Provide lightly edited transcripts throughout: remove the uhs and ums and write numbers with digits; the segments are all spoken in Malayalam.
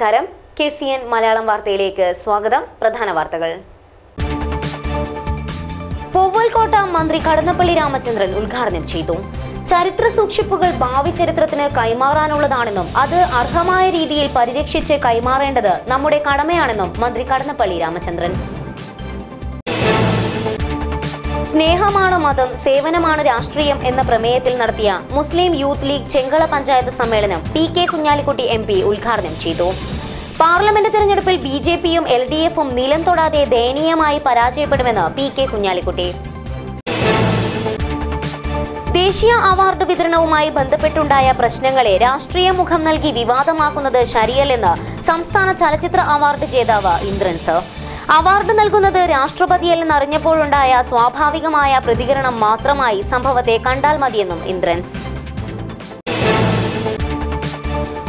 നമസ്കാരം. KCN മലയാളം വാർത്തയിലേക്ക് സ്വാഗതം. പ്രധാന വാർത്തകൾ. പൂവൽക്കോട്ട മന്ത്രി കടന്നപ്പള്ളി രാമചന്ദ്രൻ ഉദ്ഘാടനം ചെയ്തു. ചരിത്ര സൂക്ഷിപ്പുകൾ ഭാവി ചരിത്രത്തിന് കൈമാറാനുള്ളതാണെന്നും അത് അർഹമായ രീതിയിൽ പരിരക്ഷിച്ച് കൈമാറേണ്ടത് നമ്മുടെ കടമയാണെന്നും മന്ത്രി കടന്നപ്പള്ളി രാമചന്ദ്രൻ. സ്നേഹമാണ് മതം, സേവനമാണ് രാഷ്ട്രീയം എന്ന പ്രമേയത്തിൽ നടത്തിയ മുസ്ലിം യൂത്ത് ലീഗ് ചെങ്കള പഞ്ചായത്ത് സമ്മേളനം PK കുഞ്ഞാലിക്കുട്ടി MP ഉദ്ഘാടനം ചെയ്തു. പാർലമെന്റ് തെരഞ്ഞെടുപ്പിൽ BJPയും LDFും നിലം തൊടാതെ ദയനീയമായി പരാജയപ്പെടുമെന്ന് PK കുഞ്ഞാലിക്കുട്ടി. ദേശീയ അവാർഡ് വിതരണവുമായി ബന്ധപ്പെട്ടുണ്ടായ പ്രശ്നങ്ങളെ രാഷ്ട്രീയ മുഖം നൽകി വിവാദമാക്കുന്നത് ശരിയല്ലെന്ന് സംസ്ഥാന ചലച്ചിത്ര അവാർഡ് ജേതാവ് ഇന്ദ്രൻസ്. അവാർഡ് നൽകുന്നത് രാഷ്ട്രപതിയല്ലെന്നറിഞ്ഞപ്പോഴുണ്ടായ സ്വാഭാവികമായ പ്രതികരണം മാത്രമായി സംഭവത്തെ കണ്ടാൽ മതിയെന്നും ഇന്ദ്രൻസ്.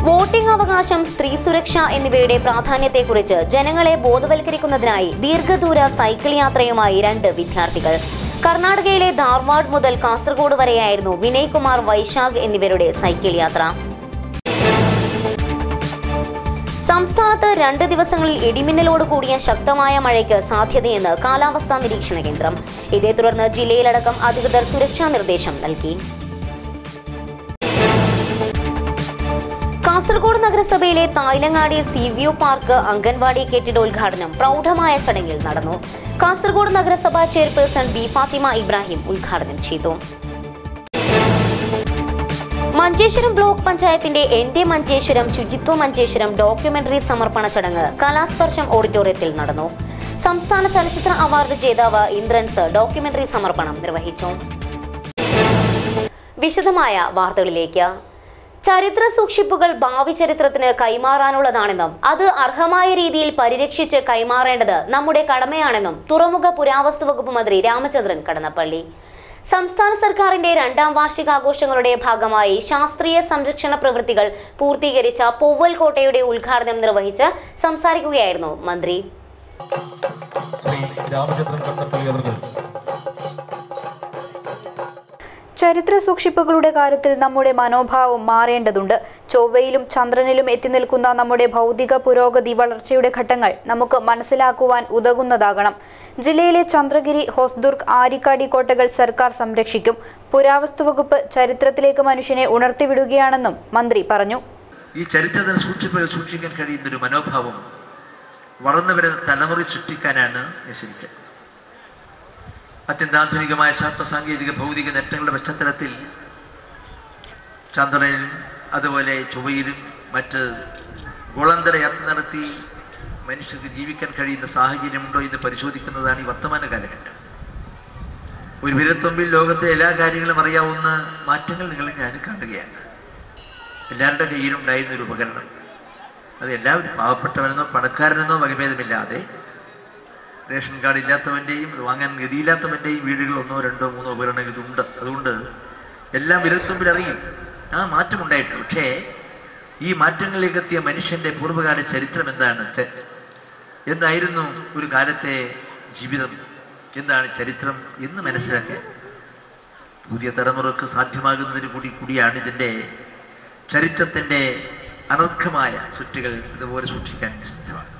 വോട്ടിംഗ് അവകാശം, സ്ത്രീ സുരക്ഷ എന്നിവയുടെ പ്രാധാന്യത്തെക്കുറിച്ച് ജനങ്ങളെ ബോധവൽക്കരിക്കുന്നതിനായി ദീർഘദൂര സൈക്കിൾ യാത്രയുമായി 2 വിദ്യാർത്ഥികൾ. കർണാടകയിലെ ധാർവാഡ് മുതൽ കാസർഗോഡ് വരെയായിരുന്നു വിനയ് കുമാർ, വൈശാഖ് എന്നിവരുടെ സൈക്കിൾ യാത്ര. സംസ്ഥാനത്ത് 2 ദിവസങ്ങളിൽ ഇടിമിന്നലോട് കൂടിയ ശക്തമായ മഴയ്ക്ക് സാധ്യതയെന്ന് കാലാവസ്ഥാ നിരീക്ഷണ കേന്ദ്രം. ഇതേ തുടർന്ന് ജില്ലയിലടക്കം അധികൃതർ സുരക്ഷാ നിർദ്ദേശം നൽകി. കാസർഗോഡ് നഗരസഭയിലെ തായ്ലങ്ങാടി സീവ്യൂ പാർക്ക് അംഗൻവാടി കെട്ടിടോദ്ഘാടനം പ്രൗഢമായ ചടങ്ങിൽ നടന്നു. കാസർഗോഡ് നഗരസഭാ ചെയർപേഴ്സൺ B. ഫാത്തിമ ഇബ്രാഹിം ഉദ്ഘാടനം ചെയ്തു. മഞ്ചേശ്വരം ബ്ലോക്ക് പഞ്ചായത്തിന്റെ എന്റെ മഞ്ചേശ്വരം ശുചിത്വ മഞ്ചേശ്വരം ഡോക്യുമെന്ററി സമർപ്പണ ചടങ്ങ് കലാസ്പർശം ഓഡിറ്റോറിയത്തിൽ നടന്നു. സംസ്ഥാന ചലച്ചിത്ര അവാർഡ് ജേതാവ് ഇന്ദ്രൻസ് ഡോക്യുമെന്ററി സമർപ്പണം നിർവഹിച്ചു. വിശദമായ വാർത്തകളിലേക്ക്. ചരിത്ര സൂക്ഷിപ്പുകൾ ഭാവി ചരിത്രത്തിന് കൈമാറാനുള്ളതാണെന്നും അത് അർഹമായ രീതിയിൽ പരിരക്ഷിച്ച് കൈമാറേണ്ടത് നമ്മുടെ കടമയാണെന്നും തുറമുഖ പുരാവസ്തു വകുപ്പ് മന്ത്രി രാമചന്ദ്രൻ കടന്നപ്പള്ളി. സംസ്ഥാന സർക്കാരിന്റെ 2ാം വാർഷികാഘോഷങ്ങളുടെ ഭാഗമായി ശാസ്ത്രീയ സംരക്ഷണ പ്രവൃത്തികൾ പൂർത്തീകരിച്ച പൂവൽക്കോട്ടയുടെ ഉദ്ഘാടനം നിർവഹിച്ച് സംസാരിക്കുകയായിരുന്നു മന്ത്രി. ചരിത്ര സൂക്ഷിപ്പുകളുടെ കാര്യത്തിൽ നമ്മുടെ മനോഭാവം മാറേണ്ടതുണ്ട്. ചൊവ്വയിലും ചന്ദ്രനിലും എത്തി നിൽക്കുന്ന നമ്മുടെ ഭൗതിക പുരോഗതി വളർച്ചയുടെ ഘട്ടങ്ങൾ നമുക്ക് മനസ്സിലാക്കുവാൻ ഉതകുന്നതാകണം. ജില്ലയിലെ ചന്ദ്രഗിരി, ഹൊസ്ദുർഗ്, ആരിക്കാടി കോട്ടകൾ സർക്കാർ സംരക്ഷിക്കും. പുരാവസ്തു വകുപ്പ് ചരിത്രത്തിലേക്ക് മനുഷ്യനെ ഉണർത്തിവിടുകയാണെന്നും മന്ത്രി പറഞ്ഞു. ഈ ചരിത്രത്തിന് സൂക്ഷിപ്പുകൾ സൂക്ഷിക്കാൻ കഴിയുന്നൊരു മനോഭാവം വളർന്നു വരുന്ന തലമുറ സൃഷ്ടിക്കാനാണ് ശ്രമിക്കുന്നത്. അത്യന്താധുനികമായ ശാസ്ത്ര സാങ്കേതിക ഭൗതിക നേട്ടങ്ങളുടെ പശ്ചാത്തലത്തിൽ ചന്ദ്രനിലും അതുപോലെ ചൊവ്വയിലും മറ്റ് ഗോളാന്തര യാത്ര നടത്തി മനുഷ്യർക്ക് ജീവിക്കാൻ കഴിയുന്ന സാഹചര്യമുണ്ടോ എന്ന് പരിശോധിക്കുന്നതാണ് ഈ വർത്തമാന കാലഘട്ടം. ഒരു വിരൽത്തുമ്പിൽ ലോകത്തെ എല്ലാ കാര്യങ്ങളും അറിയാവുന്ന മാറ്റങ്ങൾ ഞാൻ കാണുകയാണ്. എല്ലാവരുടെ കയ്യിലുണ്ടായിരുന്നൊരു ഉപകരണം, അത് എല്ലാവരും പാവപ്പെട്ടവനെന്നോ പണക്കാരനെന്നോ വകഭേദമില്ലാതെ റേഷൻ കാർഡ് ഇല്ലാത്തവൻ്റെയും അത് വാങ്ങാൻ ഗതിയില്ലാത്തവൻ്റെയും വീടുകളിൽ 1, 2, 3 ഉപകരണങ്ങൾ ഇതുണ്ട്. അതുകൊണ്ട് എല്ലാം വിരൽത്തുമ്പിൽ അറിയും. ആ മാറ്റം ഉണ്ടായിട്ടുണ്ട്. പക്ഷേ ഈ മാറ്റങ്ങളിലേക്ക് എത്തിയ മനുഷ്യൻ്റെ പൂർവ്വകാല ചരിത്രം എന്തായിരുന്നു ഒരു കാലത്തെ ജീവിതം, എന്താണ് ചരിത്രം എന്ന് മനസ്സിലാക്കാൻ പുതിയ തലമുറക്ക് സാധ്യമാകുന്നതിന് കൂടിയാണ് ഇതിൻ്റെ ചരിത്രത്തിൻ്റെ അനർഘമായ സൃഷ്ടികൾ ഇതുപോലെ സൂക്ഷിക്കാൻ സാധ്യമാണ്.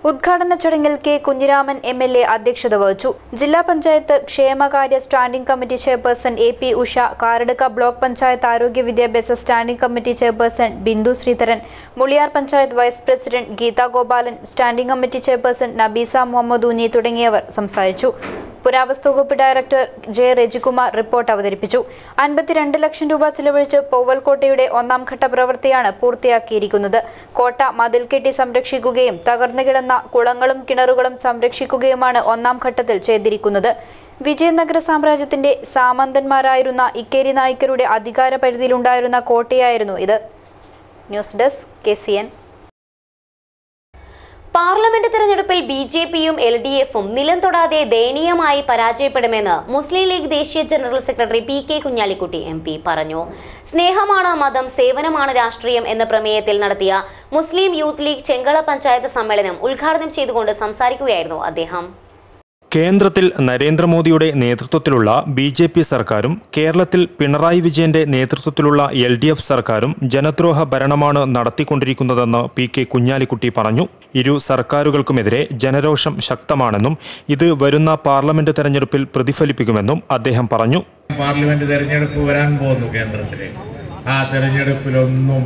ഉദ്ഘാടന ചടങ്ങിൽ K. കുഞ്ഞിരാമൻ MLA അധ്യക്ഷത വഹിച്ചു. ജില്ലാ പഞ്ചായത്ത് ക്ഷേമകാര്യ standing committee chairperson AP Usha, Karadka block panchayat ആരോഗ്യ വിദ്യാഭ്യാസ standing committee chairperson Bindu Sreedharan, Muliyar panchayat vice president Geetha Gopalan, standing committee chairperson Nabeesa Muhammad ഊഞ്ഞി തുടങ്ങിയവർ സംസാരിച്ചു. പുരാവസ്തു വകുപ്പ് ഡയറക്ടർ J. രജികുമാർ റിപ്പോർട്ട് അവതരിപ്പിച്ചു. 52 ലക്ഷം രൂപ ചിലവഴിച്ച് പൂവൽക്കോട്ടയുടെ 1ാം ഘട്ട പ്രവൃത്തിയാണ് പൂർത്തിയാക്കിയിരിക്കുന്നത്. കോട്ട മതിൽ കെട്ടി സംരക്ഷിക്കുകയും തകർന്നു കിടന്ന കുളങ്ങളും കിണറുകളും സംരക്ഷിക്കുകയുമാണ് 1ാം ഘട്ടത്തിൽ ചെയ്തിരിക്കുന്നത്. വിജയനഗര സാമ്രാജ്യത്തിന്റെ സാമന്തന്മാരായിരുന്ന ഇക്കേരി നായ്ക്കരുടെ അധികാര പരിധിയിലുണ്ടായിരുന്ന കോട്ടയായിരുന്നു ഇത്. News desk KCN. പാർലമെന്റ് തെരഞ്ഞെടുപ്പിൽ BJPയും LDFും നിലം തൊടാതെ ദയനീയമായി പരാജയപ്പെടുമെന്ന് മുസ്ലിം ലീഗ് ദേശീയ general secretary PK Kunhalikutty MP പറഞ്ഞു. സ്നേഹമാണ് മതം, സേവനമാണ് രാഷ്ട്രീയം എന്ന പ്രമേയത്തിൽ നടത്തിയ മുസ്ലിം യൂത്ത് ലീഗ് ചെങ്കള പഞ്ചായത്ത് സമ്മേളനം ഉദ്ഘാടനം ചെയ്തുകൊണ്ട് സംസാരിക്കുകയായിരുന്നു അദ്ദേഹം. കേന്ദ്രത്തിൽ നരേന്ദ്രമോദിയുടെ നേതൃത്വത്തിലുള്ള ബി.ജെ.പി. സർക്കാരും കേരളത്തിൽ പിണറായി വിജയന്റെ നേതൃത്വത്തിലുള്ള എൽ.ഡി.എഫ്. സർക്കാരും ജനദ്രോഹ ഭരണമാണ് നടത്തിക്കൊണ്ടിരിക്കുന്നതെന്ന് പി.കെ. കുഞ്ഞാലിക്കുട്ടി പറഞ്ഞു. ഇരു സർക്കാരുകൾക്കുമെതിരെ ജനരോഷം ശക്തമാണെന്നും ഇത് വരുന്ന പാർലമെന്റ് തെരഞ്ഞെടുപ്പിൽ പ്രതിഫലിപ്പിക്കുമെന്നും അദ്ദേഹം പറഞ്ഞു. പാർലമെന്റ് തെരഞ്ഞെടുപ്പ് വരാൻ പോകുന്നു കേന്ദ്രത്തിലെ. ആ തെരഞ്ഞെടുപ്പിലൊന്നും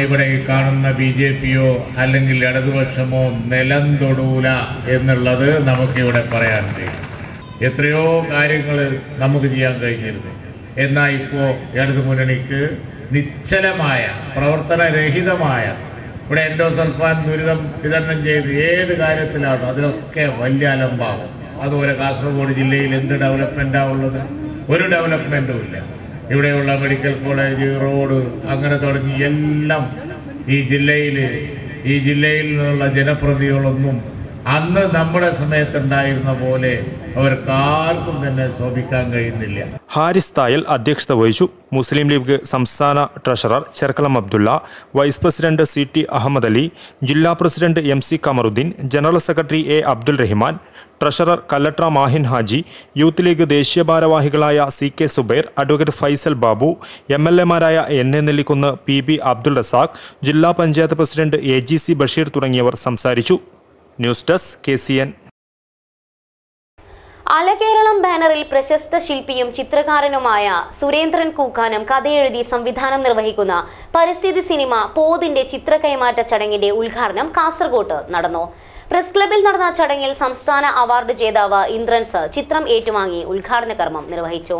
ഇവിടെ കാണുന്ന ബി.ജെ.പിയോ അല്ലെങ്കിൽ ഇടതുപക്ഷമോ നിലം തൊടൂല എന്നുള്ളത് നമുക്കിവിടെ പറയാൻ കഴിയും. എത്രയോ കാര്യങ്ങൾ നമുക്ക് ചെയ്യാൻ കഴിഞ്ഞിരുന്നു. എന്നാൽ ഇപ്പോൾ ഇടതുമുന്നണിക്ക് നിശ്ചലമായ പ്രവർത്തനരഹിതമായ ഇവിടെ എൻഡോസൾഫാൻ ദുരിതം വിതരണം ചെയ്ത് ഏത് കാര്യത്തിലാണോ അതിലൊക്കെ വലിയ അലംഭാവം. അതുപോലെ കാസർഗോഡ് ജില്ലയിൽ എന്ത് ഡെവലപ്മെന്റാണ് ഉള്ളത്? ഒരു ഡെവലപ്മെന്റും ഇല്ല. ഇവിടെയുള്ള മെഡിക്കൽ കോളേജ്, റോഡ്, അങ്ങനെ തുടങ്ങി എല്ലാം ഈ ജില്ലയിൽ നിന്നുള്ള ജനപ്രതിനിധികളൊന്നും അന്ന് നമ്മുടെ സമയത്തുണ്ടായിരുന്ന പോലെ അവർക്കാർക്കും തന്നെ ശോഭിക്കാൻ കഴിയുന്നില്ല. ഹാരിസ് തായൽ അധ്യക്ഷത വഹിച്ചു. മുസ്ലിം ലീഗ് സംസ്ഥാന treasurer Cherkalam Abdulla, vice president CT. Ahmed Ali, ജില്ലാ president MC. Kamaruddin, general secretary A. Abdul Rahman, treasurer Kallatra Mahin Haji, Youth League ദേശീയ ഭാരവാഹികളായ സി.കെ. സുബൈർ, അഡ്വക്കേറ്റ് ഫൈസൽ ബാബു, എം.എൽ.എമാരായ എൻ.എ. നെല്ലിക്കുന്ന്, പി.ബി. അബ്ദുൾ റസാഖ്, ജില്ലാ പഞ്ചായത്ത് പ്രസിഡന്റ് എ.ജി.സി. ബഷീർ തുടങ്ങിയവർ സംസാരിച്ചു. News desk KCN. അലകേരളം ബാനറിൽ പ്രശസ്ത ശില്പിയും ചിത്രകാരനുമായ സുരേന്ദ്രൻ കൂക്കാനം കഥയെഴുതി സംവിധാനം നിർവഹിക്കുന്ന പരിസ്ഥിതി സിനിമ പോതിന്റെ ചിത്ര കൈമാറ്റ ചടങ്ങിന്റെ ഉദ്ഘാടനം കാസർഗോഡ് നടന്നു. പ്രസ് ക്ലബിൽ നടന്ന ചടങ്ങിൽ സംസ്ഥാന അവാർഡ് ജേതാവ് ഇന്ദ്രൻസ് ചിത്രം ഏറ്റുവാങ്ങി ഉദ്ഘാടന കർമ്മം നിർവഹിച്ചു.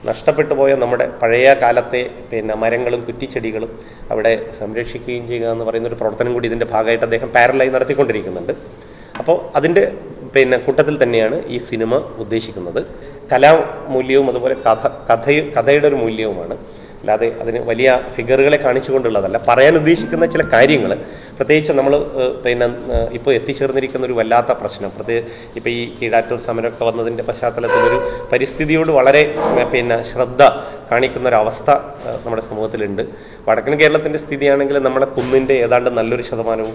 നഷ്ടപ്പെട്ടു പോയ നമ്മുടെ പഴയ കാലത്തെ മരങ്ങളും കുറ്റിച്ചെടികളും അവിടെ സംരക്ഷിക്കുകയും ചെയ്യുക എന്ന് പറയുന്നൊരു പ്രവർത്തനം കൂടി ഇതിൻ്റെ ഭാഗമായിട്ട് അദ്ദേഹം പാരലായി നടത്തിക്കൊണ്ടിരിക്കുന്നുണ്ട്. അപ്പോൾ അതിൻ്റെ കൂട്ടത്തിൽ തന്നെയാണ് ഈ സിനിമ ഉദ്ദേശിക്കുന്നത്. കലാമൂല്യവും അതുപോലെ കഥയുടെ ഒരു മൂല്യവുമാണ്. അല്ലാതെ അതിന് വലിയ ഫിഗറുകളെ കാണിച്ചുകൊണ്ടുള്ളതല്ല. പറയാൻ ഉദ്ദേശിക്കുന്ന ചില കാര്യങ്ങൾ, പ്രത്യേകിച്ച് നമ്മൾ ഇപ്പോൾ എത്തിച്ചേർന്നിരിക്കുന്ന ഒരു വല്ലാത്ത പ്രശ്നം, ഇപ്പോൾ ഈ കീഴാറ്റൂർ സമരമൊക്കെ വന്നതിൻ്റെ പശ്ചാത്തലത്തിലൊരു പരിസ്ഥിതിയോട് വളരെ ശ്രദ്ധ കാണിക്കുന്ന ഒരവസ്ഥ നമ്മുടെ സമൂഹത്തിലുണ്ട്. വടക്കൻ കേരളത്തിൻ്റെ സ്ഥിതിയാണെങ്കിൽ നമ്മളെ കുന്നിൻ്റെ ഏതാണ്ട് നല്ലൊരു ശതമാനവും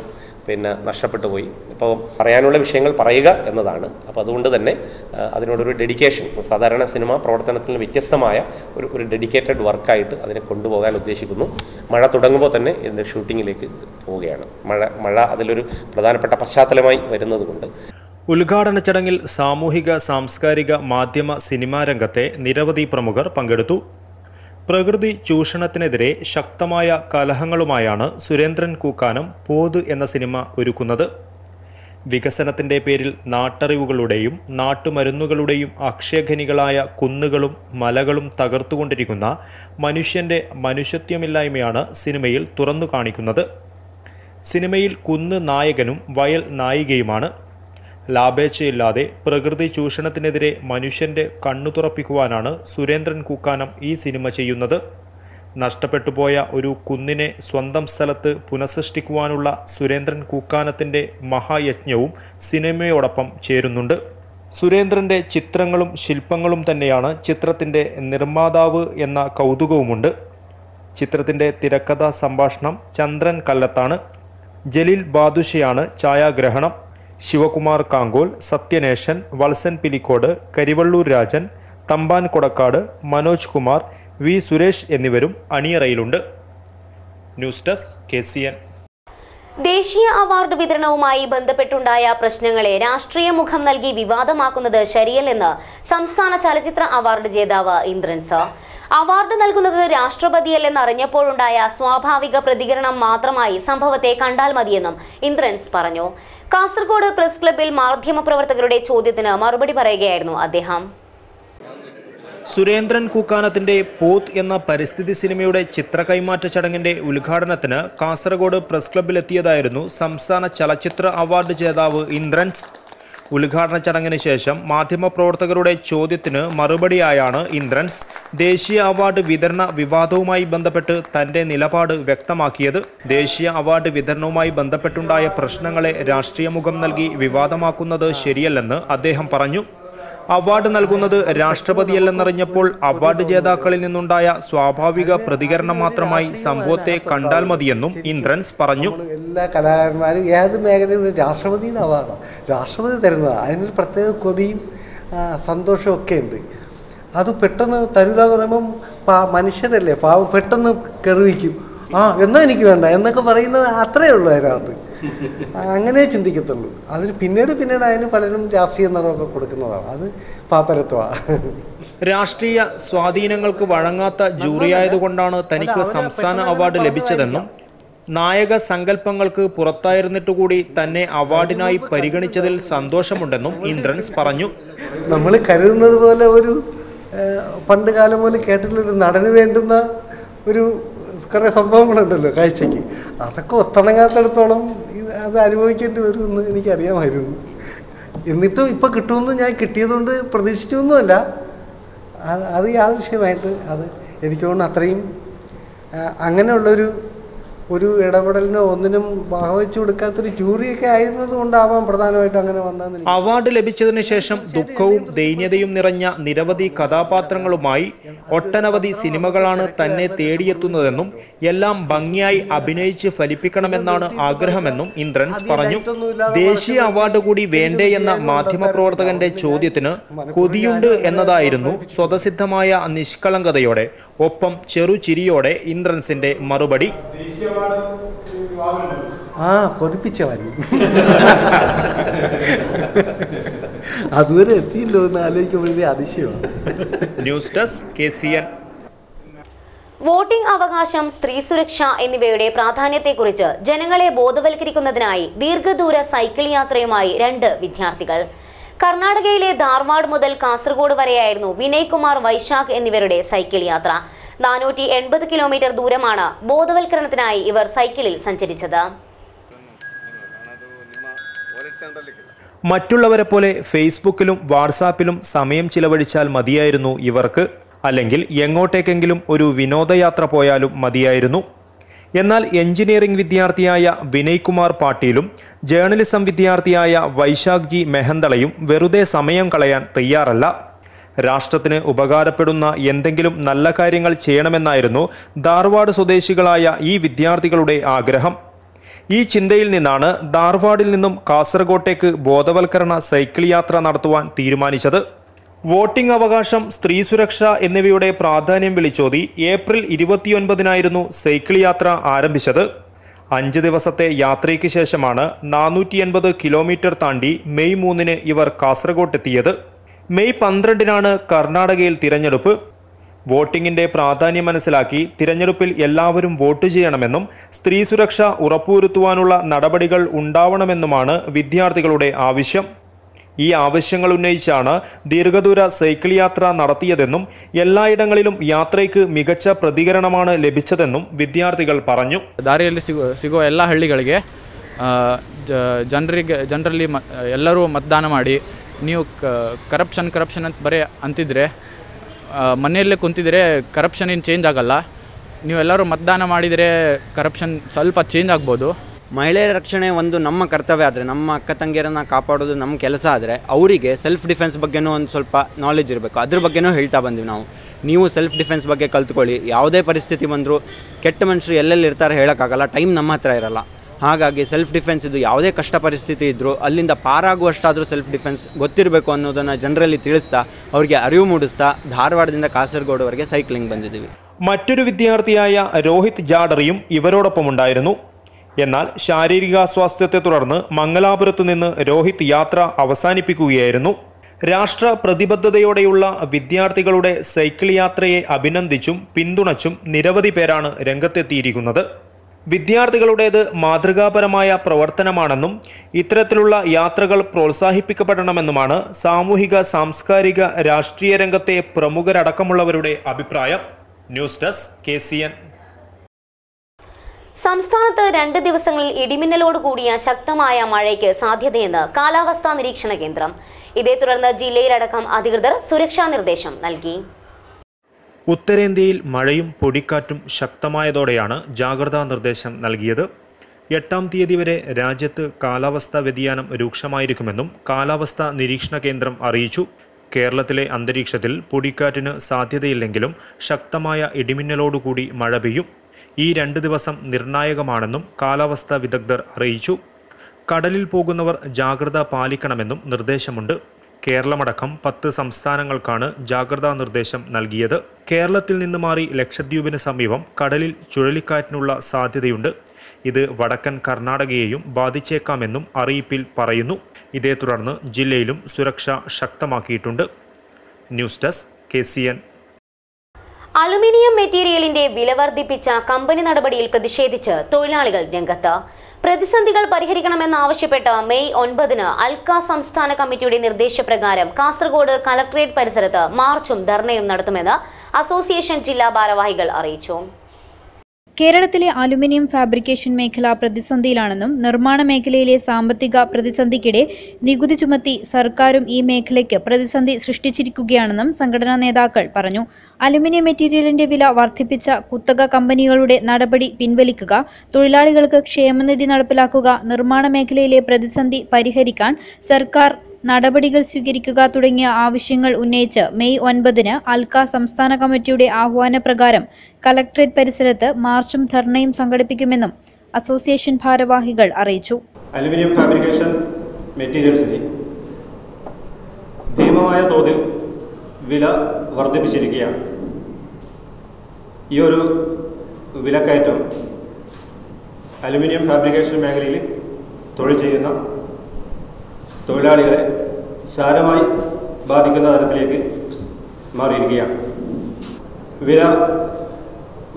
നഷ്ടപ്പെട്ടു പോയി. ഇപ്പോൾ പറയാനുള്ള വിഷയങ്ങൾ പറയുക എന്നതാണ്. അപ്പോൾ അതുകൊണ്ട് തന്നെ അതിനോടൊരു ഡെഡിക്കേഷൻ, സാധാരണ സിനിമ പ്രവർത്തനത്തിൽ വ്യത്യസ്തമായ ഒരു ഡെഡിക്കേറ്റഡ് വർക്കായിട്ട് അതിനെ കൊണ്ടുപോകാൻ ഉദ്ദേശിക്കുന്നു. മഴ തുടങ്ങുമ്പോൾ തന്നെ ഇതിൻ്റെ ഷൂട്ടിങ്ങിലേക്ക് പോവുകയാണ്. മഴ അതിലൊരു പ്രധാനപ്പെട്ട പശ്ചാത്തലമായി വരുന്നതുകൊണ്ട്. ഉദ്ഘാടന ചടങ്ങിൽ സാമൂഹിക, സാംസ്കാരിക, മാധ്യമ, സിനിമാ രംഗത്തെ നിരവധി പ്രമുഖർ പങ്കെടുത്തു. പ്രകൃതി ചൂഷണത്തിനെതിരെ ശക്തമായ കലഹങ്ങളുമായാണ് സുരേന്ദ്രൻ കൂക്കാനം പോത് എന്ന സിനിമ ഒരുക്കുന്നത്. വികസനത്തിൻ്റെ പേരിൽ നാട്ടറിവുകളുടെയും നാട്ടുമരുന്നുകളുടെയും അക്ഷയഖനികളായ കുന്നുകളും മലകളും തകർത്തുകൊണ്ടിരിക്കുന്ന മനുഷ്യൻ്റെ മനുഷ്യത്വമില്ലായ്മയാണ് സിനിമയിൽ തുറന്നു കാണിക്കുന്നത്. സിനിമയിൽ കുന്ന് നായകനും വയൽ നായികയുമാണ്. ലാഭേച്ഛയില്ലാതെ പ്രകൃതി ചൂഷണത്തിനെതിരെ മനുഷ്യൻ്റെ കണ്ണു തുറപ്പിക്കുവാനാണ് സുരേന്ദ്രൻ കൂക്കാനം ഈ സിനിമ ചെയ്യുന്നത്. നഷ്ടപ്പെട്ടുപോയ ഒരു കുന്നിനെ സ്വന്തം സ്ഥലത്ത് പുനഃസൃഷ്ടിക്കുവാനുള്ള സുരേന്ദ്രൻ കൂക്കാനത്തിൻ്റെ മഹായജ്ഞവും സിനിമയോടൊപ്പം ചേരുന്നുണ്ട്. സുരേന്ദ്രൻ്റെ ചിത്രങ്ങളും ശില്പങ്ങളും തന്നെയാണ് ചിത്രത്തിൻ്റെ നിർമ്മാതാവ് എന്ന കൗതുകവുമുണ്ട്. ചിത്രത്തിൻ്റെ തിരക്കഥാ സംഭാഷണം ചന്ദ്രൻ കല്ലത്താണ്. ജലീൽ ബാദുഷയാണ് ഛായാഗ്രഹണം. ശിവകുമാർ കാങ്കോൽ, സത്യനേശൻ, വത്സൻ പിലിക്കോട്, കരിവള്ളൂർ രാജൻ, തമ്പാൻ കൊടക്കാട്, മനോജ് കുമാർ, വി സുരേഷ് എന്നിവരും അണിയറയിലുണ്ട്. News desk KCN. ദേശീയ അവാർഡ് വിതരണവുമായി ബന്ധപ്പെട്ടുണ്ടായ പ്രശ്നങ്ങളെ രാഷ്ട്രീയ മുഖം നൽകി വിവാദമാക്കുന്നത് ശരിയല്ലെന്ന് സംസ്ഥാന ചലച്ചിത്ര അവാർഡ് ജേതാവ് ഇന്ദ്രൻസ്. അവാർഡ് നൽകുന്നത് രാഷ്ട്രപതിയല്ലെന്ന് അറിഞ്ഞപ്പോഴുണ്ടായ സ്വാഭാവിക പ്രതികരണം മാത്രമായി സംഭവത്തെ കണ്ടാൽ മതിയെന്നും ഇന്ദ്രൻസ് പറഞ്ഞു. കാസർഗോഡ് പ്രസ് ക്ലബിൽ മാധ്യമപ്രവർത്തകരുടെ ചോദ്യത്തിന് മറുപടി പറയുകയായിരുന്നു അദ്ദേഹം. സുരേന്ദ്രൻ കൂക്കാനത്തിൻ്റെ പോത്ത് എന്ന പരിസ്ഥിതി സിനിമയുടെ ചിത്ര കൈമാറ്റ ചടങ്ങിൻ്റെ ഉദ്ഘാടനത്തിന് കാസർഗോഡ് പ്രസ് ക്ലബിലെത്തിയതായിരുന്നു സംസ്ഥാന ചലച്ചിത്ര അവാർഡ് ജേതാവ് ഇന്ദ്രൻസ്. ഉദ്ഘാടന ചടങ്ങിന് ശേഷം മാധ്യമപ്രവർത്തകരുടെ ചോദ്യത്തിന് മറുപടിയായാണ് ഇന്ദ്രൻസ് ദേശീയ അവാർഡ് വിതരണ വിവാദവുമായി ബന്ധപ്പെട്ട് തൻ്റെ നിലപാട് വ്യക്തമാക്കിയത്. ദേശീയ അവാർഡ് വിതരണവുമായി ബന്ധപ്പെട്ടുണ്ടായ പ്രശ്നങ്ങളെ രാഷ്ട്രീയ മുഖം നൽകി വിവാദമാക്കുന്നത് ശരിയല്ലെന്ന് അദ്ദേഹം പറഞ്ഞു. അവാർഡ് നൽകുന്നത് രാഷ്ട്രപതിയല്ലെന്നറിഞ്ഞപ്പോൾ അവാർഡ് ജേതാക്കളിൽ നിന്നുണ്ടായ സ്വാഭാവിക പ്രതികരണം മാത്രമായി സംഭവത്തെ കണ്ടാൽ മതിയെന്നും ഇന്ദ്രൻസ് പറഞ്ഞു. എല്ലാ കലാകാരന്മാരും ഏത് മേഖലയിലും രാഷ്ട്രപതിയുടെ അവാർഡാണ്, രാഷ്ട്രപതി തരുന്നതാണ്. അതിനൊരു പ്രത്യേക കൊതിയും സന്തോഷവും ഒക്കെ ഉണ്ട്. അത് പെട്ടെന്ന് തരില്ല എന്ന് പറയുമ്പം മനുഷ്യരല്ലേ, പാവം പെട്ടെന്ന് കെറിവിക്കും. എന്നാൽ എനിക്ക് വേണ്ട എന്നൊക്കെ പറയുന്നത് അത്രയേ ഉള്ളൂ. അതിനകത്ത് അങ്ങനെ ചിന്തിക്കത്തുള്ളൂ. അതിന് പിന്നീട് അതിന് പലരും രാഷ്ട്രീയ നിറമൊക്കെ കൊടുക്കുന്നതാണ്. അത് പാപ്പരത്വമാണ്. രാഷ്ട്രീയ സ്വാധീനങ്ങൾക്ക് വഴങ്ങാത്ത ജൂറിയായതുകൊണ്ടാണ് തനിക്ക് സംസ്ഥാന അവാർഡ് ലഭിച്ചതെന്നും നായക സങ്കല്പങ്ങൾക്ക് പുറത്തായിരുന്നിട്ടുകൂടി തന്നെ അവാർഡിനായി പരിഗണിച്ചതിൽ സന്തോഷമുണ്ടെന്നും ഇന്ദ്രൻസ് പറഞ്ഞു. നമ്മൾ കരുതുന്നത് പോലെ ഒരു പണ്ട് കാലം പോലെ കേട്ടിട്ടുള്ളൊരു നടന് വേണ്ടുന്ന ഒരു കുറേ സംഭവങ്ങളുണ്ടല്ലോ കാഴ്ചയ്ക്ക്, അതൊക്കെ ഒത്തിണങ്ങാത്തടത്തോളം അത് അനുഭവിക്കേണ്ടി വരുമെന്ന് എനിക്കറിയാമായിരുന്നു. എന്നിട്ടും ഇപ്പം കിട്ടുമെന്ന് ഞാൻ കിട്ടിയതുകൊണ്ട് പ്രതീക്ഷിച്ചൊന്നുമല്ല. അത് യാദൃശ്യമായിട്ട് അത് എനിക്ക് തോന്നുന്നു അത്രയും അങ്ങനെയുള്ളൊരു ഇടപെടലിനോ ഒന്നിനും വകവെച്ചു കൊടുക്കാത്തൊരു ജൂറിയൊക്കെ ആയിരുന്നത് കൊണ്ടാവാം പ്രധാനമായിട്ട് അങ്ങനെ വന്നതെന്ന്. അവാർഡ് ലഭിച്ചതിന് ശേഷം ദുഃഖവും ദൈന്യതയും നിറഞ്ഞ നിരവധി കഥാപാത്രങ്ങളുമായി ഒട്ടനവധി സിനിമകളാണ് തന്നെ തേടിയെത്തുന്നതെന്നും എല്ലാം ഭംഗിയായി അഭിനയിച്ച് ഫലിപ്പിക്കണമെന്നാണ് ആഗ്രഹമെന്നും ഇന്ദ്രൻസ് പറഞ്ഞു. ദേശീയ അവാർഡ് കൂടി വേണ്ടേ എന്ന മാധ്യമപ്രവർത്തകന്റെ ചോദ്യത്തിന് കൊതിയുണ്ട് എന്നതായിരുന്നു സ്വതസിദ്ധമായ നിഷ്കളങ്കതയോടെ ഒപ്പം ചെറുചിരിയോടെ ഇന്ദ്രൻസിന്റെ മറുപടി. കൊതിപ്പിച്ചവൻ അതുവരെ എത്തിയില്ലോ എന്ന് ആലോചിക്കുമ്പോഴേ അതിശയമാണ്. News desk KCN. വോട്ടിംഗ് അവകാശം, സ്ത്രീ സുരക്ഷ എന്നിവയുടെ പ്രാധാന്യത്തെക്കുറിച്ച് ജനങ്ങളെ ബോധവൽക്കരിക്കുന്നതിനായി ദീർഘദൂര സൈക്കിൾ യാത്രയുമായി 2 വിദ്യാർത്ഥികൾ. കർണാടകയിലെ ധാർവാഡ് മുതൽ കാസർഗോഡ് വരെയായിരുന്നു വിനയ് കുമാർ, വൈശാഖ് എന്നിവരുടെ സൈക്കിൾ യാത്ര. 480 കിലോമീറ്റർ ദൂരമാണ് ബോധവൽക്കരണത്തിനായി ഇവർ സൈക്കിളിൽ സഞ്ചരിച്ചത്. മറ്റുള്ളവരെ പോലെ ഫേസ്ബുക്കിലും വാട്സാപ്പിലും സമയം ചിലവഴിച്ചാൽ മതിയായിരുന്നു ഇവർക്ക്. അല്ലെങ്കിൽ എങ്ങോട്ടേക്കെങ്കിലും ഒരു വിനോദയാത്ര പോയാലും മതിയായിരുന്നു. എന്നാൽ എഞ്ചിനീയറിംഗ് വിദ്യാർത്ഥിയായ വിനയ് കുമാർ പാട്ടീലും ജേർണലിസം വിദ്യാർത്ഥിയായ വൈശാഖ് ജി മെഹന്തളയും വെറുതെ സമയം കളയാൻ തയ്യാറല്ല. രാഷ്ട്രത്തിന് ഉപകാരപ്പെടുന്ന എന്തെങ്കിലും നല്ല കാര്യങ്ങൾ ചെയ്യണമെന്നായിരുന്നു ധാർവാഡ് സ്വദേശികളായ ഈ വിദ്യാർത്ഥികളുടെ ആഗ്രഹം. ഈ ചിന്തയിൽ നിന്നാണ് ധാർവാഡിൽ നിന്നും കാസർഗോട്ടേക്ക് ബോധവൽക്കരണ സൈക്കിൾ യാത്ര നടത്തുവാൻ തീരുമാനിച്ചത്. വോട്ടിംഗ് അവകാശം, സ്ത്രീ സുരക്ഷ എന്നിവയുടെ പ്രാധാന്യം വിളിച്ചോതി ഏപ്രിൽ 29-നായിരുന്നു സൈക്കിൾ യാത്ര ആരംഭിച്ചത്. 5 ദിവസത്തെ യാത്രയ്ക്ക് ശേഷമാണ് 480 കിലോമീറ്റർ താണ്ടി മെയ് 3-ന് ഇവർ കാസർഗോട്ടെത്തിയത്. മെയ് 12-നാണ് കർണാടകയിൽ തിരഞ്ഞെടുപ്പ്. വോട്ടിംഗിന്റെ പ്രാധാന്യം മനസ്സിലാക്കി തിരഞ്ഞെടുപ്പിൽ എല്ലാവരും വോട്ട് ചെയ്യണമെന്നും സ്ത്രീ സുരക്ഷ ഉറപ്പുവരുത്തുവാനുള്ള നടപടികൾ ഉണ്ടാവണമെന്നുമാണ് വിദ്യാർത്ഥികളുടെ ആവശ്യം. ഈ ആവശ്യങ്ങൾ ഉന്നയിച്ചാണ് ദീർഘദൂര സൈക്കിൾ യാത്ര നടത്തിയതെന്നും എല്ലായിടങ്ങളിലും യാത്രയ്ക്ക് മികച്ച പ്രതികരണമാണ് ലഭിച്ചതെന്നും ವಿದ್ಯಾರ್ಥಿಗಳು പറഞ്ഞു. ದಾರಿಯಲ್ಲಿ ಸಿಗೋ ಎಲ್ಲ ಹಳ್ಳಿಗಳಿಗೆ ಜನರಲ್ಲಿ ಎಲ್ಲರೂ ಮತದಾನ ಮಾಡಿ, ನೀವು ಕರಪ್ಷನ್ ಅಂತ ಬರೀ ಅಂತಿದ್ರೆ ಮನೆಯಲ್ಲೇ ಕುಂತಿದ್ರೆ ಕರಪ್ಷನ್ ಏನು ಚೇಂಜ್ ಆಗಲ್ಲ. ನೀವೆಲ್ಲರೂ ಮತದಾನ ಮಾಡಿದರೆ ಕರಪ್ಷನ್ ಸ್ವಲ್ಪ ಚೇಂಜ್ ಆಗ್ಬೋದು. ಮಹಿಳೆಯರ ರಕ್ಷಣೆ ಒಂದು ನಮ್ಮ ಕರ್ತವ್ಯ ಆದರೆ, ನಮ್ಮ ಅಕ್ಕ ತಂಗಿಯರನ್ನು ಕಾಪಾಡೋದು ನಮ್ಮ ಕೆಲಸ ಆದರೆ, ಅವರಿಗೆ ಸೆಲ್ಫ್ ಡಿಫೆನ್ಸ್ ಬಗ್ಗೆನೂ ಒಂದು ಸ್ವಲ್ಪ ನಾಲೆಜ್ ಇರಬೇಕು. ಅದ್ರ ಬಗ್ಗೆನೂ ಹೇಳ್ತಾ ಬಂದ್ವಿ ನಾವು. ನೀವು ಸೆಲ್ಫ್ ಡಿಫೆನ್ಸ್ ಬಗ್ಗೆ ಕಲ್ತ್ಕೊಳ್ಳಿ. ಯಾವುದೇ ಪರಿಸ್ಥಿತಿ ಬಂದರೂ ಕೆಟ್ಟ ಮನುಷ್ಯರು ಎಲ್ಲೆಲ್ಲಿ ಇರ್ತಾರೆ ಹೇಳೋಕ್ಕಾಗಲ್ಲ, ಟೈಮ್ ನಮ್ಮ ಹತ್ರ ಇರಲ್ಲ. ಹಾಗಾಗಿ ಸೆಲ್ಫ್ ಡಿಫೆನ್ಸ್ ಇದು ಯಾವುದೇ ಕಷ್ಟ ಪರಿಸ್ಥಿತಿ ಇದ್ದರೂ ಅಲ್ಲಿಂದ ಪಾರಾಗುವಷ್ಟಾದರೂ ಸೆಲ್ಫ್ ಡಿಫೆನ್ಸ್ ಗೊತ್ತಿರಬೇಕು ಅನ್ನೋದನ್ನು ಜನರಲ್ಲಿ ತಿಳಿಸ್ತಾ ಅವರಿಗೆ ಅರಿವು ಮೂಡಿಸ್ತಾ ಧಾರವಾಡದಿಂದ ಕಾಸರಗೋಡುವರೆಗೆ ಸೈಕ್ಲಿಂಗ್ ಬಂದಿದ್ದೀವಿ. മറ്റൊരു വിദ്യാർത്ഥിയായ രോഹിത് ജാഡറിയും ഇവരോടൊപ്പമുണ്ടായിരുന്നു. എന്നാൽ ശാരീരികാസ്വാസ്ഥ്യത്തെ തുടർന്ന് മംഗലാപുരത്ത് നിന്ന് രോഹിത് യാത്ര അവസാനിപ്പിക്കുകയായിരുന്നു. രാഷ്ട്ര പ്രതിബദ്ധതയോടെയുള്ള വിദ്യാർത്ഥികളുടെ സൈക്കിൾ യാത്രയെ അഭിനന്ദിച്ചും പിന്തുണച്ചും നിരവധി പേരാണ് രംഗത്തെത്തിയിരിക്കുന്നത്. വിദ്യാർത്ഥികളുടേത് മാതൃകാപരമായ പ്രവർത്തനമാണെന്നും ഇത്തരത്തിലുള്ള യാത്രകൾ പ്രോത്സാഹിപ്പിക്കപ്പെടണമെന്നുമാണ് സാമൂഹിക, സാംസ്കാരിക, രാഷ്ട്രീയ രംഗത്തെ പ്രമുഖരടക്കമുള്ളവരുടെ അഭിപ്രായം. News desk KCN. സംസ്ഥാനത്ത് 2 ദിവസങ്ങളിൽ ഇടിമിന്നലോട് കൂടിയ ശക്തമായ മഴയ്ക്ക് സാധ്യതയെന്ന് കാലാവസ്ഥാ നിരീക്ഷണ കേന്ദ്രം. ഇതേ തുടർന്ന് ജില്ലയിലടക്കം അധികൃതർ സുരക്ഷാ നിർദ്ദേശം നൽകി. ഉത്തരേന്ത്യയിൽ മഴയും പൊടിക്കാറ്റും ശക്തമായതോടെയാണ് ജാഗ്രതാ നിർദ്ദേശം നൽകിയത്. 8-ാം തീയതി വരെ രാജ്യത്ത് കാലാവസ്ഥാ വ്യതിയാനം രൂക്ഷമായിരിക്കുമെന്നും കാലാവസ്ഥാ നിരീക്ഷണ കേന്ദ്രം അറിയിച്ചു. കേരളത്തിലെ അന്തരീക്ഷത്തിൽ പൊടിക്കാറ്റിന് സാധ്യതയില്ലെങ്കിലും ശക്തമായ ഇടിമിന്നലോടുകൂടി മഴ പെയ്യും. ഈ 2 ദിവസം നിർണായകമാണെന്നും കാലാവസ്ഥാ വിദഗ്ധർ അറിയിച്ചു. കടലിൽ പോകുന്നവർ ജാഗ്രത പാലിക്കണമെന്നും നിർദ്ദേശമുണ്ട്. കേരളമടക്കം 10 സംസ്ഥാനങ്ങൾക്കാണ് ജാഗ്രതാ നിർദ്ദേശം നൽകിയത്. കേരളത്തിൽ നിന്ന് മാറി ലക്ഷദ്വീപിന് സമീപം കടലിൽ ചുഴലിക്കാറ്റിനുള്ള സാധ്യതയുണ്ട്. ഇത് വടക്കൻ കർണാടകയെയും ബാധിച്ചേക്കാമെന്നും അറിയിപ്പിൽ പറയുന്നു. ഇതേ തുടർന്ന് ജില്ലയിലും സുരക്ഷ ശക്തമാക്കിയിട്ടുണ്ട്. News desk KCN. അലുമിനിയം മെറ്റീരിയലിന്റെ വില വർദ്ധിപ്പിച്ച കമ്പനി നടപടിയിൽ പ്രതിഷേധിച്ച് തൊഴിലാളികൾ രംഗത്ത്. പ്രതിസന്ധികൾ പരിഹരിക്കണമെന്നാവശ്യപ്പെട്ട് മെയ് 9 അൽക്ക സംസ്ഥാന കമ്മിറ്റിയുടെ നിർദ്ദേശപ്രകാരം കാസർഗോഡ് കളക്ടറേറ്റ് പരിസരത്ത് മാർച്ചും ധർണയും നടത്തുമെന്ന് അസോസിയേഷൻ ജില്ലാ ഭാരവാഹികൾ അറിയിച്ചു. കേരളത്തിലെ അലുമിനിയം ഫാബ്രിക്കേഷൻ മേഖല പ്രതിസന്ധിയിലാണെന്നും നിർമ്മാണ മേഖലയിലെ സാമ്പത്തിക പ്രതിസന്ധിക്കിടെ നികുതി ചുമത്തി സർക്കാരും ഈ മേഖലയ്ക്ക് പ്രതിസന്ധി സൃഷ്ടിച്ചിരിക്കുകയാണെന്നും സംഘടനാ നേതാക്കൾ പറഞ്ഞു. അലുമിനിയം മെറ്റീരിയലിന്റെ വില വർദ്ധിപ്പിച്ച കുത്തക കമ്പനികളുടെ നടപടി പിൻവലിക്കുക, തൊഴിലാളികൾക്ക് ക്ഷേമനിധി നടപ്പിലാക്കുക, നിർമ്മാണ മേഖലയിലെ പ്രതിസന്ധി പരിഹരിക്കാൻ സർക്കാർ നടപടികൾ സ്വീകരിക്കുക തുടങ്ങിയ ആവശ്യങ്ങൾ ഉന്നയിച്ച് മെയ് 9 അൽക്ക സംസ്ഥാന കമ്മിറ്റിയുടെ ആഹ്വാനപ്രകാരം കളക്ടറേറ്റ് പരിസരത്ത് മാർച്ചും ധർണയും സംഘടിപ്പിക്കുമെന്നും അസോസിയേഷൻ ഭാരവാഹികൾ അറിയിച്ചു. അലുമിനിയം ഫാബ്രിക്കേഷൻ മെറ്റീരിയൽസിന് ഭീമമായ തോതിൽ വില വർദ്ധിപ്പിച്ചിരിക്കുകയാണ്. ഈ ഒരു വിലക്കയറ്റം അലുമിനിയം ഫാബ്രിക്കേഷൻ മേഖലയിൽ തൊഴിൽ ചെയ്യുന്ന തൊഴിലാളികളെ സാരമായി ബാധിക്കുന്ന തരത്തിലേക്ക് മാറിയിരിക്കുകയാണ്. വില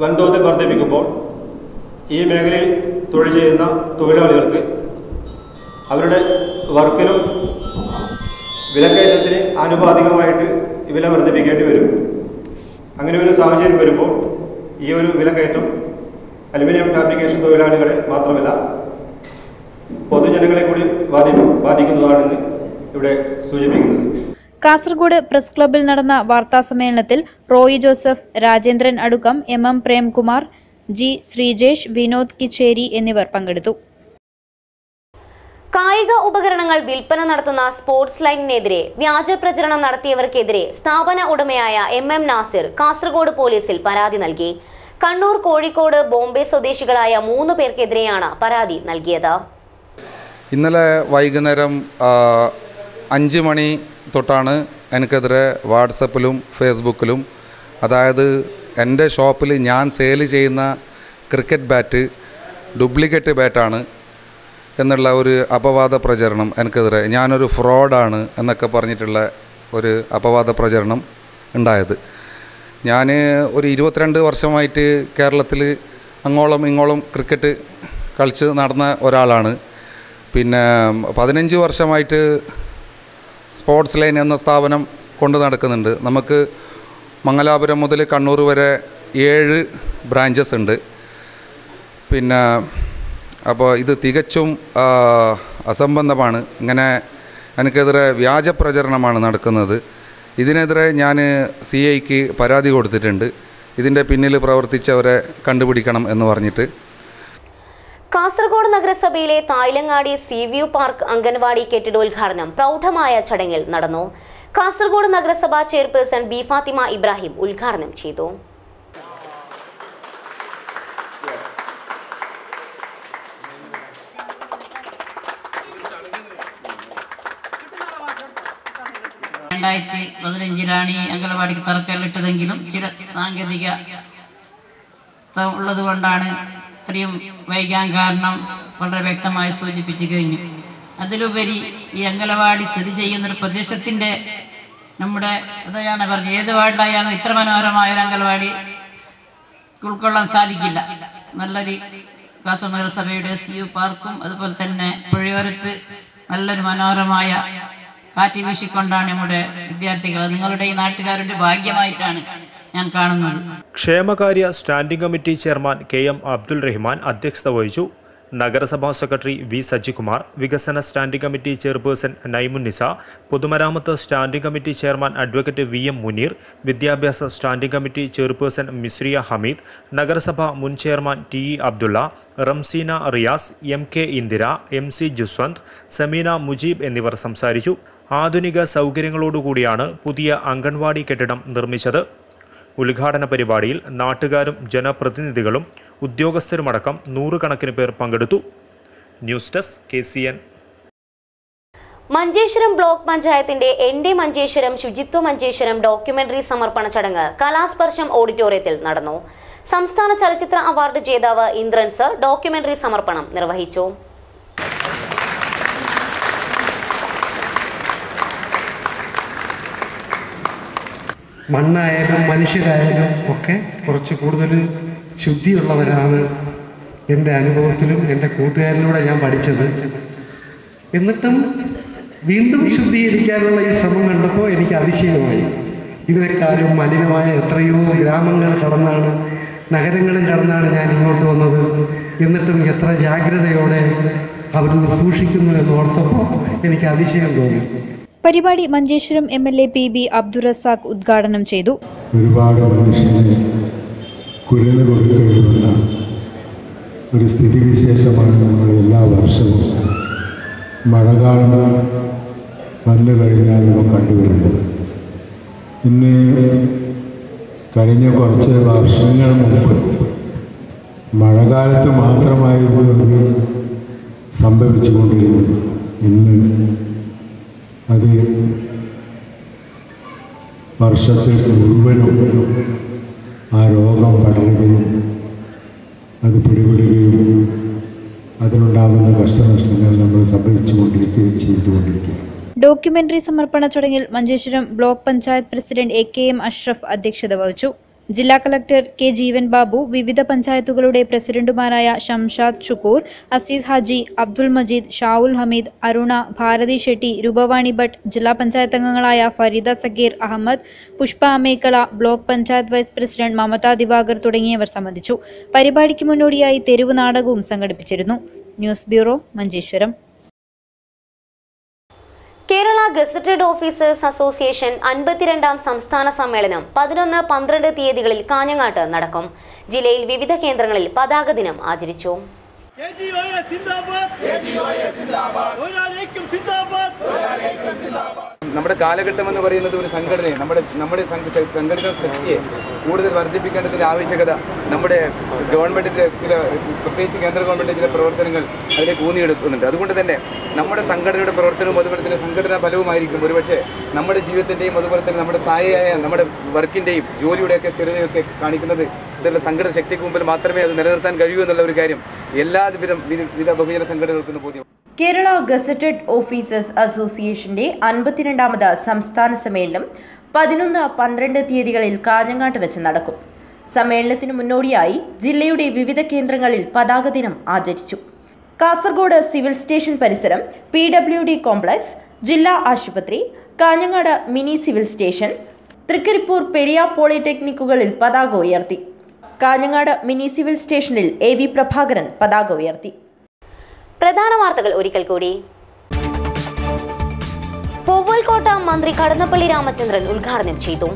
വൻതോതിൽ വർദ്ധിപ്പിക്കുമ്പോൾ ഈ മേഖലയിൽ തൊഴിൽ ചെയ്യുന്ന തൊഴിലാളികൾക്ക് അവരുടെ വർക്കിനും വിലക്കയറ്റത്തിന് ആനുപാതികമായിട്ട് വില വർദ്ധിപ്പിക്കേണ്ടി വരും. അങ്ങനെ ഒരു സാഹചര്യം വരുമ്പോൾ ഈ ഒരു വിലക്കയറ്റം അലുമിനിയം ഫാബ്രിക്കേഷൻ തൊഴിലാളികളെ മാത്രമല്ല പൊതുജനങ്ങളെ കൂടി ബാധിക്കുന്നതാണെന്ന് ഇവിടെ സൂചിപ്പിക്കുന്നത്. കാസർഗോഡ് പ്രസ് ക്ലബ്ബിൽ നടന്ന വാർത്താ സമ്മേളനത്തിൽ Roy Joseph, Rajendran Adukkam, MM Premkumar, G Sreejesh, Vinod Kicheri എന്നിവർ പങ്കെടുത്തു. കായിക ഉപകരണങ്ങൾ വിൽപ്പന നടത്തുന്ന സ്പോർട്സ് ലൈനിനെതിരെ വ്യാജ പ്രചരണം നടത്തിയവർക്കെതിരെ സ്ഥാപന ഉടമയായ MM നാസിർ കാസർഗോഡ് പോലീസിൽ പരാതി നൽകി. കണ്ണൂർ, കോഴിക്കോട്, ബോംബെ സ്വദേശികളായ 3 പേർക്കെതിരെയാണ് പരാതി നൽകിയത്. ഇന്നലെ വൈകുന്നേരം 5 മണി തൊട്ടാണ് എനിക്കെതിരെ വാട്സപ്പിലും ഫേസ്ബുക്കിലും, അതായത് എൻ്റെ ഷോപ്പിൽ ഞാൻ സെയിൽ ചെയ്യുന്ന ക്രിക്കറ്റ് ബാറ്റ് ഡ്യൂപ്ലിക്കേറ്റ് ബാറ്റാണ് എന്നുള്ള ഒരു അപവാദ പ്രചരണം എനിക്കെതിരെ, ഞാനൊരു ഫ്രോഡാണ് എന്നൊക്കെ പറഞ്ഞിട്ടുള്ള ഒരു അപവാദ പ്രചരണം ഉണ്ടായത്. ഞാൻ ഒരു 22 വർഷമായിട്ട് കേരളത്തിൽ അങ്ങോളം ഇങ്ങോളം ക്രിക്കറ്റ് കളിച്ച് നടന്ന ഒരാളാണ്. പിന്നെ 15 വർഷമായിട്ട് സ്പോർട്സ് ലൈൻ എന്ന സ്ഥാപനം കൊണ്ട് നടക്കുന്നുണ്ട്. നമുക്ക് മംഗലാപുരം മുതൽ കണ്ണൂർ വരെ 7 ബ്രാഞ്ചസ് ഉണ്ട്. പിന്നെ അപ്പോൾ ഇത് തികച്ചും അസംബന്ധമാണ്. ഇങ്ങനെ എനിക്കെതിരെ വ്യാജ പ്രചരണമാണ് നടക്കുന്നത്. ഇതിനെതിരെ ഞാൻ CIക്ക് പരാതി കൊടുത്തിട്ടുണ്ട്. ഇതിൻ്റെ പിന്നിൽ പ്രവർത്തിച്ചവരെ കണ്ടുപിടിക്കണം എന്ന് പറഞ്ഞിട്ട്. കാസർഗോഡ് നഗരസഭയിലെ തായ്ലങ്ങാടി സീവ്യൂ പാർക്ക് അംഗൻവാടി കെട്ടിടോദ്ഘാടനം പ്രൗഢമായ ചടങ്ങിൽ നടന്നു. കാസർഗോഡ് നഗരസഭാ ചെയർപേഴ്സൺ ബി ഫാത്തിമ ഇബ്രാഹിം ഉദ്ഘാടനം ചെയ്തു. ഈ അംഗൻവാടിക്ക് തറക്കല്ലിട്ടതെങ്കിലും ചില സാങ്കേതിക ഉള്ളത് കൊണ്ടാണ് ഇത്രയും വൈകാൻ കാരണം വളരെ വ്യക്തമായി സൂചിപ്പിച്ചു കഴിഞ്ഞു. അതിലുപരി ഈ അംഗനവാടി സ്ഥിതി ചെയ്യുന്നൊരു പ്രദേശത്തിൻ്റെ നമ്മുടെ അതാണ് പറഞ്ഞു, ഏത് വാർഡിലായാലും ഇത്ര മനോഹരമായ ഒരു അംഗനവാടി ഉൾക്കൊള്ളാൻ സാധിക്കില്ല. നല്ലൊരു കാസർഗോഡ് നഗരസഭയുടെ CU പാർക്കും അതുപോലെ തന്നെ പുഴയോരത്ത് നല്ലൊരു മനോഹരമായ കാറ്റ് വീശിക്കൊണ്ടാണ് നമ്മുടെ വിദ്യാർത്ഥികൾ, നിങ്ങളുടെ ഈ നാട്ടുകാരുടെ ഭാഗ്യമായിട്ടാണ് ഞാൻ കാണുന്നത്. ക്ഷേമകാര്യ standing committee chairman KM Abdul Rahman അധ്യക്ഷത വഹിച്ചു. നഗരസഭാ സെക്രട്ടറി V സജികുമാർ, വികസന സ്റ്റാൻഡിംഗ് കമ്മിറ്റി ചെയർപേഴ്സൺ നൈമുന്നിസ, പൊതുമരാമത്ത് standing committee chairman advocate VM Muneer, വിദ്യാഭ്യാസ standing committee chairperson Misriya Hameed, നഗരസഭ മുൻ chairman TE Abdulla, Ramseena Riyas, MK Indira, MC Jaswant, Sameena Mujeeb എന്നിവർ സംസാരിച്ചു. ആധുനിക സൗകര്യങ്ങളോടുകൂടിയാണ് പുതിയ അംഗൻവാടി കെട്ടിടം നിർമ്മിച്ചത്. ഉദ്ഘാടന പരിപാടിയിൽ നാട്ടുകാരും ജനപ്രതിനിധികളും ഉദ്യോഗസ്ഥരുമടക്കം 100 കണക്കിന് പേർ പങ്കെടുത്തു. News desk KCN. Manjeshwaram block പഞ്ചായത്തിന്റെ എന്റെ മഞ്ചേശ്വരം ശുചിത്വ മഞ്ചേശ്വരം ഡോക്യുമെന്ററി സമർപ്പണ ചടങ്ങ് കലാസ്പർശം ഓഡിറ്റോറിയത്തിൽ നടന്നു. സംസ്ഥാന ചലച്ചിത്ര അവാർഡ് ജേതാവ് ഇന്ദ്രൻസ് ഡോക്യുമെന്ററി സമർപ്പണം നിർവഹിച്ചു. മണ്ണായാലും മനുഷ്യരായാലും ഒക്കെ കുറച്ച് കൂടുതൽ ശുദ്ധിയുള്ളവരാണ് എൻ്റെ അനുഭവത്തിലും എൻ്റെ കൂട്ടുകാരിലൂടെ ഞാൻ പഠിച്ചത്. എന്നിട്ടും വീണ്ടും ശുദ്ധീകരിക്കാനുള്ള ഈ ശ്രമം കണ്ടപ്പോൾ എനിക്ക് അതിശയമായി. ഇതിനേക്കാളും മലിനമായ എത്രയോ ഗ്രാമങ്ങൾ കടന്നാണ്, നഗരങ്ങളും കടന്നാണ് ഞാൻ ഇങ്ങോട്ട് വന്നത്. എന്നിട്ടും എത്ര ജാഗ്രതയോടെ അവരത് സൂക്ഷിക്കുന്നു എന്നോർത്തപ്പോൾ എനിക്ക് അതിശയം തോന്നി. പരിപാടി മഞ്ചേശ്വരം MLA PB അബ്ദുൾ റസാഖ് ഉദ്ഘാടനം ചെയ്തു. ഒരുപാട് മനുഷ്യനെ കുരുന്ന് കൊടുക്കേണ്ടുന്ന ഒരു സ്ഥിതിവിശേഷമാണ് നമ്മൾ എല്ലാ വർഷവും മഴക്കാലം വന്നു കഴിഞ്ഞാൽ നമ്മൾ കണ്ടുവരുന്നത്. ഇന്ന് കഴിഞ്ഞ കുറച്ച് വർഷങ്ങൾ മുമ്പ് മഴക്കാലത്ത് മാത്രമായിരുന്നു സംഭവിച്ചുകൊണ്ടിരുന്നത്. ഇന്ന് അത് വർഷത്തിൽ മുഴുവനും ആ രോഗം പടരുകയും അത് പിടിപെടുകയും അതിനുണ്ടാകുന്ന കഷ്ടനഷ്ടങ്ങൾ നമ്മൾ സംഭവിച്ചുകൊണ്ടിരിക്കുകയും ചെയ്തുകൊണ്ടിരിക്കുകയാണ്. ഡോക്യുമെന്ററി സമർപ്പണ ചടങ്ങിൽ Manjeshwaram block panchayat president AKM Ashraf അധ്യക്ഷത വഹിച്ചു. ജില്ലാ കളക്ടർ K ജീവൻ ബാബു, വിവിധ പഞ്ചായത്തുകളുടെ പ്രസിഡന്റുമാരായ ഷംഷാദ് ഷുക്കൂർ, അസീസ് ഹാജി, അബ്ദുൾ മജീദ്, ഷാവുൽ ഹമീദ്, അരുണ, ഭാരതി ഷെട്ടി, രൂപവാണി ഭട്ട്, ജില്ലാ പഞ്ചായത്ത് അംഗങ്ങളായ Fareeda Sageer Ahmed, Pushpa Amekkala, block panchayat vice president Mamata Divakar തുടങ്ങിയവർ സംബന്ധിച്ചു. പരിപാടിക്ക് മുന്നോടിയായി തെരുവ് നാടകവും സംഘടിപ്പിച്ചിരുന്നു. News bureau, Manjeshwaram. Kerala gazetted officers association 52ാം സംസ്ഥാന സമ്മേളനം 11, 12 തീയതികളിൽ കാഞ്ഞങ്ങാട്ട് നടക്കും. ജില്ലയിൽ വിവിധ കേന്ദ്രങ്ങളിൽ പതാക ദിനം ആചരിച്ചു. നമ്മുടെ കാലഘട്ടം എന്ന് പറയുന്നത് ഒരു സംഘടനയെ നമ്മുടെ സംഘടന ശക്തിയെ കൂടുതൽ വർദ്ധിപ്പിക്കേണ്ടതിന്റെ ആവശ്യകത നമ്മുടെ ഗവൺമെന്റിന്റെ പ്രത്യേകിച്ച് കേന്ദ്ര ഗവൺമെന്റിന്റെ ചില പ്രവർത്തനങ്ങൾ അതിലേക്ക് ഊന്നിയെടുക്കുന്നുണ്ട്. അതുകൊണ്ട് തന്നെ നമ്മുടെ സംഘടനയുടെ പ്രവർത്തനവും അതുപോലെ തന്നെ സംഘടനാ ഫലവുമായിരിക്കും ഒരുപക്ഷെ നമ്മുടെ ജീവിതത്തിന്റെയും അതുപോലെ തന്നെ നമ്മുടെ സ്ഥായിയായ നമ്മുടെ വർക്കിന്റെയും ജോലിയുടെയൊക്കെ സ്ഥിരതയൊക്കെ കാണിക്കുന്നത് ഇതുള്ള സംഘടന ശക്തിക്ക് മുമ്പിൽ മാത്രമേ അത് നിലനിർത്താൻ കഴിയൂ എന്നുള്ള ഒരു കാര്യം എല്ലാവിധ ബഹുജന സംഘടനകൾക്കും ബോധ്യം. കേരള ഗസറ്റഡ് ഓഫീസേഴ്സ് അസോസിയേഷന്റെ 52ാമത് സംസ്ഥാന സമ്മേളനം 11, 12 തീയതികളിൽ കാഞ്ഞങ്ങാട്ട് വെച്ച് നടക്കും. സമ്മേളനത്തിന് മുന്നോടിയായി ജില്ലയുടെ വിവിധ കേന്ദ്രങ്ങളിൽ പതാക ദിനം ആചരിച്ചു. കാസർഗോഡ് സിവിൽ സ്റ്റേഷൻ പരിസരം, PWD കോംപ്ലക്സ്, ജില്ലാ ആശുപത്രി, Kanhangad mini civil station, Thrikaripur Periya പോളിടെക്നിക്കുകളിൽ പതാക ഉയർത്തി. കാഞ്ഞങ്ങാട് മിനി സിവിൽ സ്റ്റേഷനിൽ AV പ്രഭാകരൻ പതാക ഉയർത്തി. പ്രധാന വാർത്തകൾ ഒരിക്കൽ കൂടി. പൂവൽക്കോട്ട മന്ത്രി കടന്നപ്പള്ളി രാമചന്ദ്രൻ ഉദ്ഘാടനം ചെയ്തു.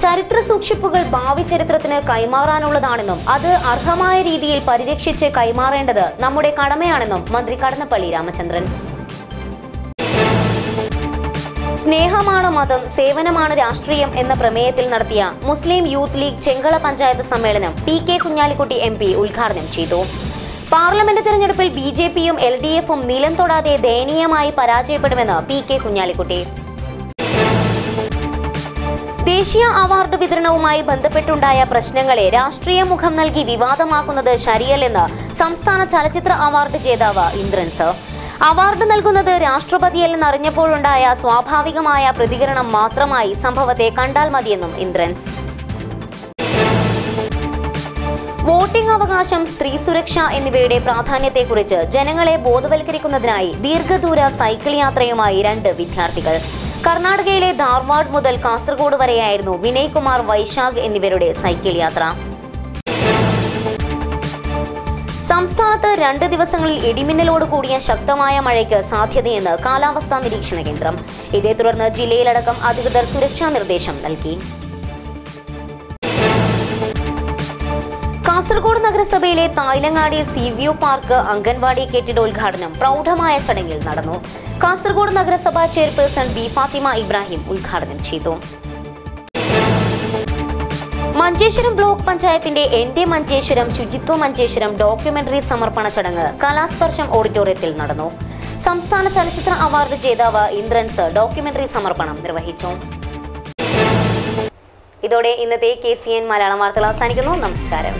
ചരിത്ര സൂക്ഷിപ്പുകൾ ഭാവി ചരിത്രത്തിന് കൈമാറാനുള്ളതാണെന്നും അത് അർഹമായ രീതിയിൽ പരിരക്ഷിച്ച് കൈമാറേണ്ടത് നമ്മുടെ കടമയാണെന്നും മന്ത്രി കടന്നപ്പള്ളി രാമചന്ദ്രൻ. സ്നേഹമാണ് മതം, സേവനമാണ് രാഷ്ട്രീയം എന്ന പ്രമേയത്തിൽ നടത്തിയ മുസ്ലിം യൂത്ത് ലീഗ് ചെങ്കള പഞ്ചായത്ത് സമ്മേളനം PK കുഞ്ഞാലിക്കുട്ടി MP ഉദ്ഘാടനം ചെയ്തു. പാർലമെന്റ് തെരഞ്ഞെടുപ്പിൽ BJPയും LDFും നിലം തൊടാതെ ദയനീയമായി പരാജയപ്പെടുമെന്ന് PK കുഞ്ഞാലിക്കുട്ടി. ദേശീയ അവാർഡ് വിതരണവുമായി ബന്ധപ്പെട്ടുണ്ടായ പ്രശ്നങ്ങളെ രാഷ്ട്രീയ മുഖം നൽകി വിവാദമാക്കുന്നത് ശരിയല്ലെന്ന് സംസ്ഥാന ചലച്ചിത്ര അവാർഡ് ജേതാവ് ഇന്ദ്രൻസ്. അവാർഡ് നൽകുന്നത് രാഷ്ട്രപതിയല്ലെന്നറിഞ്ഞപ്പോഴുണ്ടായ സ്വാഭാവികമായ പ്രതികരണം മാത്രമായി സംഭവത്തെ കണ്ടാൽ മതിയെന്നും ഇന്ദ്രൻസ്. വോട്ടിംഗ് അവകാശം, സ്ത്രീ സുരക്ഷ എന്നിവയുടെ പ്രാധാന്യത്തെക്കുറിച്ച് ജനങ്ങളെ ബോധവൽക്കരിക്കുന്നതിനായി ദീർഘദൂര സൈക്കിൾ യാത്രയുമായി 2 വിദ്യാർത്ഥികൾ. കർണാടകയിലെ ധാർവാഡ് മുതൽ കാസർഗോഡ് വരെയായിരുന്നു വിനയ് കുമാർ, വൈശാഖ് എന്നിവരുടെ സൈക്കിൾ യാത്ര. സംസ്ഥാനത്ത് 2 ദിവസങ്ങളിൽ ഇടിമിന്നലോട് കൂടിയ ശക്തമായ മഴയ്ക്ക് സാധ്യതയെന്ന് കാലാവസ്ഥാ നിരീക്ഷണ കേന്ദ്രം. ഇതേ തുടർന്ന് ജില്ലയിലടക്കം അധികൃതർ സുരക്ഷാ നിർദ്ദേശം നൽകി. കാസർഗോഡ് നഗരസഭയിലെ തായ്ലങ്ങാടി സീവ്യൂ പാർക്ക് അംഗൻവാടി കെട്ടിടോദ്ഘാടനം പ്രൗഢമായ ചടങ്ങിൽ നടന്നു. കാസർഗോഡ് നഗരസഭാ ചെയർപേഴ്സൺ ബി ഫാത്തിമ ഇബ്രാഹിം ഉദ്ഘാടനം ചെയ്തു. മഞ്ചേശ്വരം ബ്ലോക്ക് പഞ്ചായത്തിന്റെ എന്റെ മഞ്ചേശ്വരം ശുചിത്വ മഞ്ചേശ്വരം ഡോക്യുമെന്ററി സമർപ്പണ ചടങ്ങ് കലാസ്പർശം ഓഡിറ്റോറിയത്തിൽ നടന്നു. സംസ്ഥാന ചലച്ചിത്ര അവാർഡ് ജേതാവ് ഇന്ദ്രൻസ് ഡോക്യുമെന്ററി സമർപ്പണം നിർവഹിച്ചു. ഇതോടെ ഇന്നത്തെ KCN മലയാളം വാർത്തകൾ അവസാനിക്കുന്നു. നമസ്കാരം.